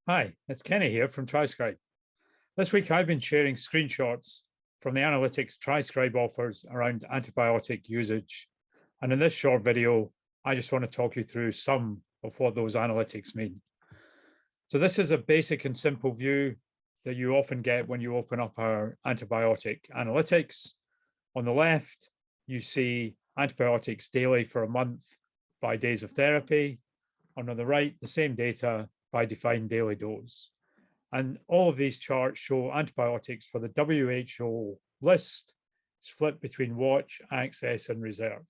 Hi, it's Kenny here from Triscribe. This week I've been sharing screenshots from the analytics Triscribe offers around antibiotic usage. And in this short video, I just want to talk you through some of what those analytics mean. So this is a basic and simple view that you often get when you open up our antibiotic analytics. On the left, you see antibiotics daily for a month by days of therapy. And on the right, the same data by defined daily dose. And all of these charts show antibiotics for the WHO list split between watch, access, and reserve.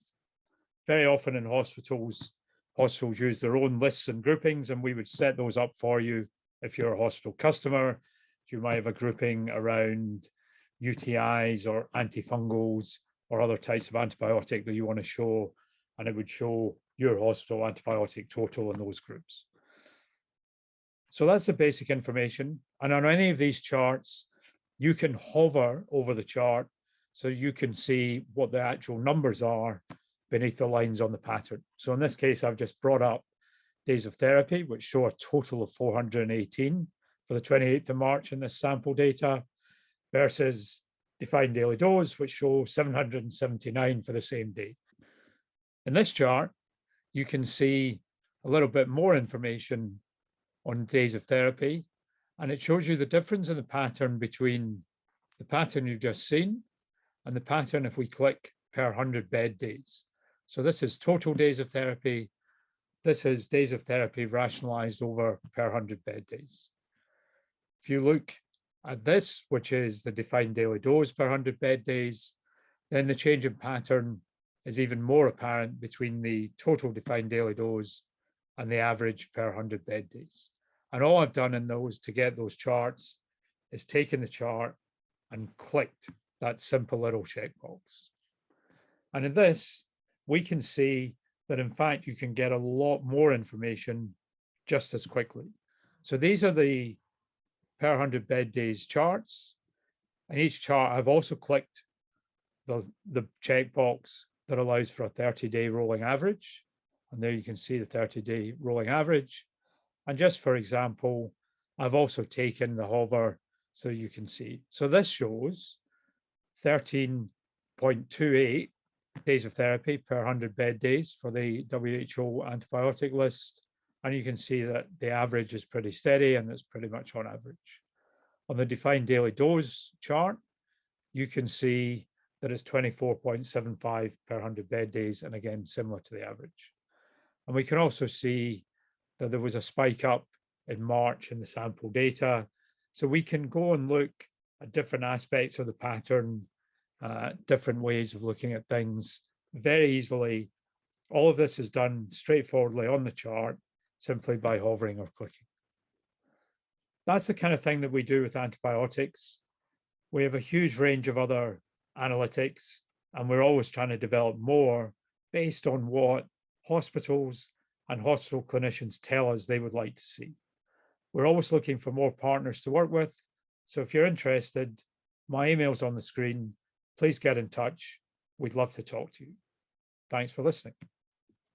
Very often in hospitals use their own lists and groupings, and we would set those up for you if you're a hospital customer. You might have a grouping around UTIs or antifungals or other types of antibiotic that you want to show, and it would show your hospital antibiotic total in those groups. So that's the basic information. And on any of these charts, you can hover over the chart so you can see what the actual numbers are beneath the lines on the pattern. So in this case, I've just brought up days of therapy, which show a total of 418 for the 28th of March in this sample data, versus defined daily dose, which show 779 for the same day. In this chart, you can see a little bit more information on days of therapy, and it shows you the difference in the pattern between the pattern you've just seen and the pattern if we click per 100 bed days. So this is total days of therapy. This is days of therapy rationalized over per 100 bed days. If you look at this, which is the defined daily dose per 100 bed days, then the change in pattern is even more apparent between the total defined daily dose and the average per 100 bed days. And all I've done in those to get those charts is taken the chart and clicked that simple little checkbox. And in this, we can see that in fact, you can get a lot more information just as quickly. So these are the per 100 bed days charts. And each chart, I've also clicked the checkbox that allows for a 30-day rolling average. And there you can see the 30-day rolling average. And just for example, I've also taken the hover so you can see. So this shows 13.28 days of therapy per 100 bed days for the WHO antibiotic list. And you can see that the average is pretty steady and it's pretty much on average. On the defined daily dose chart, you can see that it's 24.75 per 100 bed days, and again, similar to the average. And we can also see that there was a spike up in March in the sample data. So we can go and look at different aspects of the pattern, different ways of looking at things very easily. All of this is done straightforwardly on the chart, simply by hovering or clicking. That's the kind of thing that we do with antibiotics. We have a huge range of other analytics, and we're always trying to develop more based on what hospitals and hospital clinicians tell us they would like to see. We're always looking for more partners to work with. So if you're interested, my email's on the screen. Please get in touch. We'd love to talk to you. Thanks for listening.